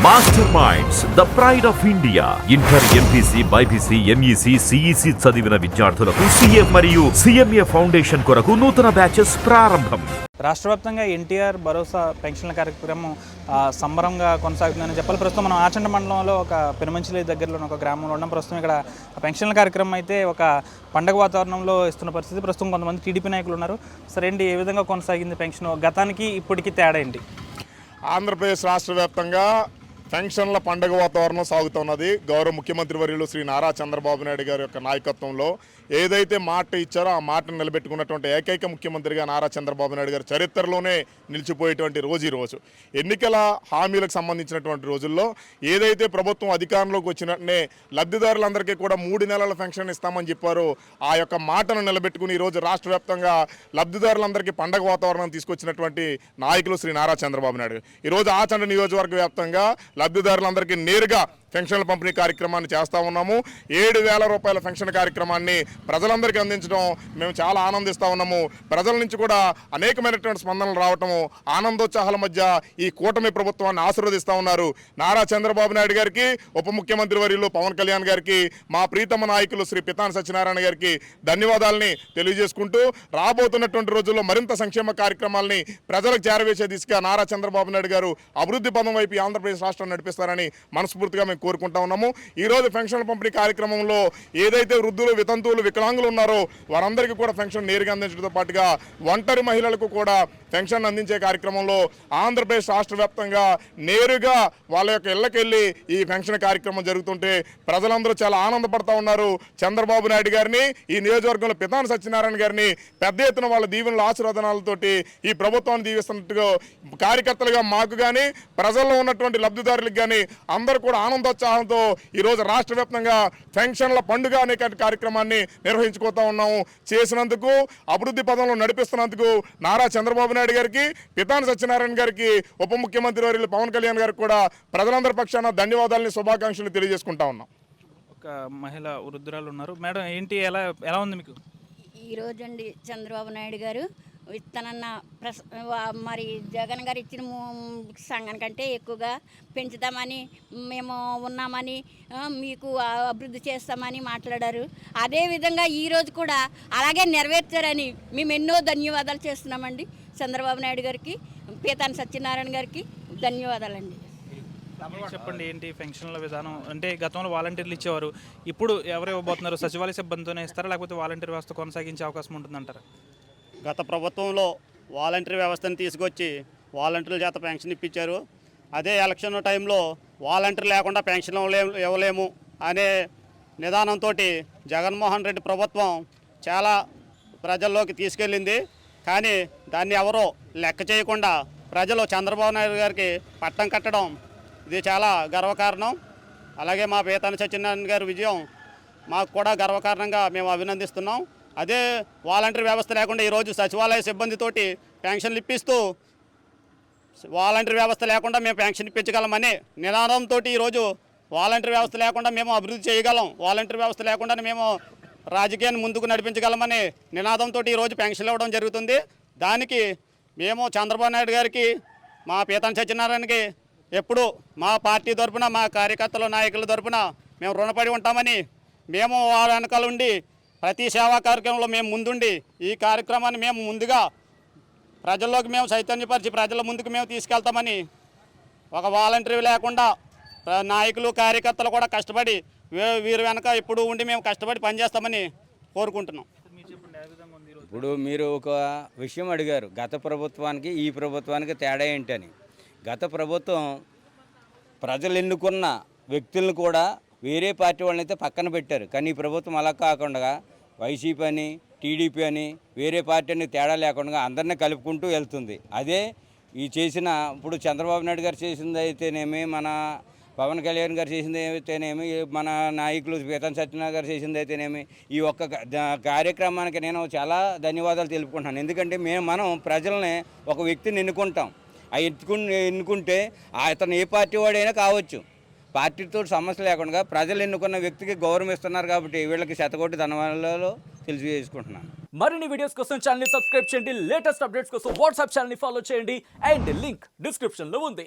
Master minds the pride of India. Inter, MPC, BiPC, MEC, CEC చదివిన విద్యార్థులకు CA మరియు CMA foundation కొరకు నూతన బ్యాచెస్ ప్రారంభం. రాష్ట్ర వ్యాప్తంగా ఎన్టీఆర్ భరోసా పెన్షన్ల కార్యక్రమం సంబరంగా కొనసాగుతుందని చెప్పాలి. ప్రస్తుతం మనం ఆచండ మండలంలో ఒక పెనుమంచిలి దగ్గరలో ఒక గ్రామంలో ఉన్నాం. ప్రస్తుతం ఇక్కడ పెన్షన్ల కార్యక్రమం అయితే ఒక పండగ వాతావరణంలో ఇస్తున్న పరిస్థితి. ప్రస్తుతం కొంతమంది టీడీపీ నాయకులు ఉన్నారు. సరే అండి, ఏ విధంగా కొనసాగింది పెన్షన్? గతానికి ఇప్పటికీ తేడా ఏంటి? ఆంధ్రప్రదేశ్ రాష్ట్ర వ్యాప్తంగా పెన్షన్ల పండుగ వాతావరణం సాగుతున్నది. గౌరవ ముఖ్యమంత్రి వర్యులు శ్రీ నారా చంద్రబాబు నాయుడు గారి యొక్క నాయకత్వంలో ఏదైతే మాట ఇచ్చారో ఆ మాటను నిలబెట్టుకున్నటువంటి ఏకైక ముఖ్యమంత్రిగా నారా చంద్రబాబు నాయుడు గారి చరిత్రలోనే నిలిచిపోయేటువంటి రోజు ఈ రోజు. ఎన్నికల హామీలకు సంబంధించినటువంటి రోజుల్లో ఏదైతే ప్రభుత్వం అధికారంలోకి వచ్చినట్నే లబ్ధిదారులందరికీ కూడా 3 నెలల పెన్షన్ ఇస్తామని చెప్పారో ఆ యొక్క మాటను నిలబెట్టుకుని ఈరోజు రాష్ట్ర వ్యాప్తంగా లబ్ధిదారులందరికీ పండగ వాతావరణం తీసుకొచ్చినటువంటి నాయకులు శ్రీ నారా చంద్రబాబు నాయుడు. ఈరోజు ఆచండ నియోజకవర్గ వ్యాప్తంగా లబ్ధిదారులందరికీ నేరుగా పెన్షన్ల పంపిణీ కార్యక్రమాన్ని చేస్తూ ఉన్నాము. 7,000 రూపాయల పెన్షన్ కార్యక్రమాన్ని ప్రజలందరికీ అందించడం మేము చాలా ఆనందిస్తూ ఉన్నాము. ప్రజల నుంచి కూడా అనేకమైనటువంటి స్పందనలు రావటము, ఆనందోత్సాహాల మధ్య ఈ కూటమి ప్రభుత్వాన్ని ఆశీర్వదిస్తూ ఉన్నారు. నారా చంద్రబాబు నాయుడు గారికి, ఉప ముఖ్యమంత్రి వర్యులు పవన్ కళ్యాణ్ గారికి, మా ప్రీతమ నాయకులు శ్రీ పితాని సత్యనారాయణ గారికి ధన్యవాదాలని తెలియజేసుకుంటూ రాబోతున్నటువంటి రోజుల్లో మరింత సంక్షేమ కార్యక్రమాలని ప్రజలకు చేరవేసే దిశగా నారా చంద్రబాబు నాయుడు గారు అభివృద్ధి పదం వైపు ఆంధ్రప్రదేశ్ రాష్ట్రం నడిపిస్తారని మనస్ఫూర్తిగా మేము కోరుకుంటా ఉన్నాము. ఈరోజు పెన్షన్ల పంపిణీ కార్యక్రమంలో ఏదైతే వృద్ధులు, వితంతువులు, వికలాంగులు ఉన్నారో వారందరికీ కూడా పెన్షన్ నేరుగా అందించడంతో పాటుగా ఒంటరి మహిళలకు కూడా పెన్షన్ అందించే కార్యక్రమంలో ఆంధ్రప్రదేశ్ రాష్ట్ర వ్యాప్తంగా నేరుగా వాళ్ళ యొక్క ఇళ్లకెళ్ళి ఈ పెన్షన్ కార్యక్రమం జరుగుతుంటే ప్రజలందరూ చాలా ఆనందపడతా ఉన్నారు. చంద్రబాబు నాయుడు గారిని, ఈ నియోజకవర్గంలో పితాని సత్యనారాయణ గారిని పెద్ద ఎత్తున వాళ్ళ దీవెనల ఆశీర్వాదనాలతోటి ఈ ప్రభుత్వాన్ని దీవిస్తున్నట్టుగా కార్యకర్తలుగా మాకు కానీ ప్రజల్లో ఉన్నటువంటి లబ్ధిదారులకు కానీ అందరూ కూడా ఆనందోత్సాహంతో ఈరోజు రాష్ట్ర వ్యాప్తంగా పెన్షన్ల పండుగ అనే కార్యక్రమాన్ని నిర్వహించుకోతా ఉన్నాము. చేసినందుకు, అభివృద్ధి పదంలో నడిపిస్తున్నందుకు నారా చంద్రబాబు నాయుడు గారికి, పితాని సత్యనారాయణ గారికి, ఉప ముఖ్యమంత్రి వర్యులు పవన్ కళ్యాణ్ గారికి కూడా ప్రజలందరి పక్షాన ధన్యవాదాలని, శుభాకాంక్షలు తెలియజేసుకుంటా ఉన్నాం. ఒక మహిళ వృద్ధురాలు ఉన్నారు. మేడం, ఏంటి, ఎలా ఉంది మీకు? ఈరోజు అండి చంద్రబాబు నాయుడు గారు ఇస్తానన్న మరి జగన్ గారు ఇచ్చిన సంఘానికంటే ఎక్కువగా పెంచుతామని మేము ఉన్నామని, మీకు అభివృద్ధి చేస్తామని మాట్లాడారు. అదేవిధంగా ఈరోజు కూడా అలాగే నెరవేర్చారని మేము ఎన్నో ధన్యవాదాలు చేస్తున్నామండి. చంద్రబాబు నాయుడు గారికి, పీతాని సత్యనారాయణ గారికి ధన్యవాదాలండి. చెప్పండి, ఏంటి పెన్షన్ల విధానం? అంటే గతంలో వాలంటీర్లు ఇచ్చేవారు, ఇప్పుడు ఎవరు ఇవ్వబోతున్నారు? సచివాలయ సిబ్బందితోనే ఇస్తారా, లేకపోతే వాలంటీర్ వ్యవస్థ కొనసాగించే అవకాశం ఉంటుందంటారా? గత ప్రభుత్వంలో వాలంటీర్ వ్యవస్థను తీసుకొచ్చి వాలంటీర్ల చేత పెన్షన్ ఇప్పించారు. అదే ఎలక్షన్ టైంలో వాలంటీర్ లేకుండా పెన్షన్ ఇవ్వలేము అనే నిదానంతో జగన్మోహన్ రెడ్డి ప్రభుత్వం చాలా ప్రజల్లోకి తీసుకెళ్ళింది. కానీ దాన్ని ఎవరో లెక్క చేయకుండా ప్రజలు చంద్రబాబు నాయుడు గారికి పట్టం కట్టడం ఇది చాలా గర్వకారణం. అలాగే మా పీతాని సత్యనారాయణ గారి విజయం మాకు కూడా గర్వకారణంగా మేము అభినందిస్తున్నాం. అదే వాలంటీర్ వ్యవస్థ లేకుండా ఈరోజు సచివాలయ సిబ్బందితోటి పెన్షన్లు ఇప్పిస్తూ వాలంటీర్ వ్యవస్థ లేకుండా మేము పెన్షన్ ఇప్పించగలమని నినాదంతో ఈరోజు వాలంటీర్ వ్యవస్థ లేకుండా మేము అభివృద్ధి చేయగలం, వాలంటీర్ వ్యవస్థ లేకుండా మేము రాజకీయాన్ని ముందుకు నడిపించగలమని నినాదంతో ఈరోజు పెన్షన్లు ఇవ్వడం జరుగుతుంది. దానికి మేము చంద్రబాబు నాయుడు గారికి, మా పీతాని సత్యనారాయణకి ఎప్పుడు మా పార్టీ తరఫున, మా కార్యకర్తల నాయకుల తరఫున మేము రుణపడి ఉంటామని, మేము వారి వెనకాల ఉండి ప్రతి సేవా కార్యక్రమంలో మేము ముందుండి ఈ కార్యక్రమాన్ని మేము ముందుగా ప్రజల్లోకి మేము చైతన్యపరిచి ప్రజల ముందుకు మేము తీసుకెళ్తామని, ఒక వాలంటీర్ లేకుండా నాయకులు, కార్యకర్తలు కూడా కష్టపడి వీరి వెనక ఎప్పుడు ఉండి మేము కష్టపడి పనిచేస్తామని కోరుకుంటున్నాం. ఇప్పుడు మీరు ఒక విషయం అడిగారు, గత ప్రభుత్వానికి ఈ ప్రభుత్వానికి తేడా ఏంటని. గత ప్రభుత్వం ప్రజలు ఎన్నుకున్న వ్యక్తులను కూడా వేరే పార్టీ వాళ్ళని అయితే పక్కన పెట్టారు. కానీ ఈ ప్రభుత్వం అలా కాకుండా వైసీపీ అని, టీడీపీ అని, వేరే పార్టీ అని తేడా లేకుండా అందరినీ కలుపుకుంటూ వెళ్తుంది. అదే ఈ చేసిన, ఇప్పుడు చంద్రబాబు నాయుడు గారు చేసింది అయితేనేమి, మన పవన్ కళ్యాణ్ గారు చేసింది అయితేనేమి, మన నాయకులు పీతాని సత్యనారాయణ గారు చేసింది అయితేనేమి, ఈ ఒక్క కార్యక్రమానికి నేను చాలా ధన్యవాదాలు తెలుపుకుంటున్నాను. ఎందుకంటే మనం ప్రజల్ని, ఒక వ్యక్తిని ఎన్నుకుంటాం. ఆ ఎన్నుకుంటే అతను ఏ పార్టీ వాడైనా కావచ్చు, పార్టీతో సమస్య లేకుండా ప్రజలు ఎన్నుకున్న వ్యక్తికి గౌరవం ఇస్తున్నారు. కాబట్టి వీళ్ళకి శతకోటి ధన్యవాదాలు తెలియజేసుకుంటున్నాను. మరిన్ని వీడియోస్ కోసం ఛానల్ సబ్స్క్రైబ్ చేయండి, లేటెస్ట్ అప్డేట్స్ కోసం వాట్సాప్ ఛానల్ ఫాలో చేయండి, అండ్ లింక్ డిస్క్రిప్షన్ లో ఉంది.